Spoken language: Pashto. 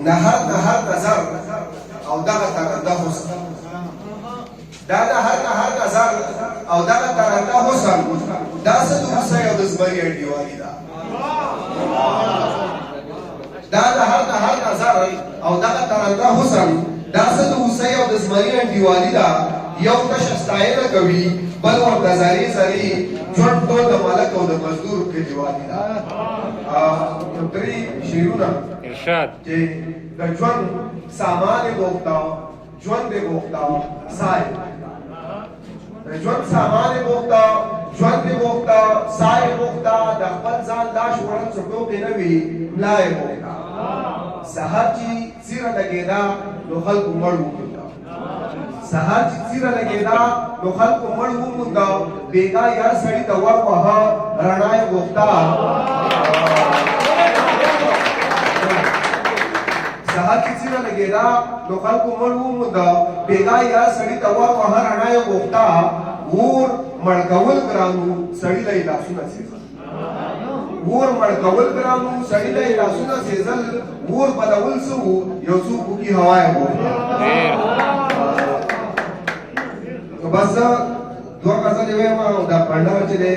نهر نظر او دغه ترنده حسن دا نهر نظر او دغه ترنده حسن دا څه د اوسه او د زمري انډیوالي ده دا نهر نظر او دغه ترنده حسن دا څه د اوسه او د زمري انډیوالي ده یو تش ستاینه کوي بل ورته زری ژوند ټول د ملک او د مزدور کلیوالي ده یو درې شعرونه ارشاد چې د ژوند سامان یې بوخته ژوند یې بوخته سای د ژوند سامان یې بوخته ژوند یې بوخته سای یې بوخته د خپل ځان لاش وړل څوک پې نه وي ملا یې بوخته سهار چې څیره لګېده نو خلکو مړ ومونده سهار چې څیره لګېده نو خلکو مړ ومونده بېګا یار سړي ته ور وهه رڼا یې بوخته سهار چې څیره لګېده نو خلکو مړ ومونده بېګا یار سړي ته ور وهه رڼا یې بوخته اور مړ کول ګرانو سړي له یې لاسونه سېزل اور مړ کول ګرانو سړي له یې لاسونه سېزل اور بلول څه وو یو څو کوکي هوا یې بوخته بس دوه غزلې وایم او دا پنډه چې دی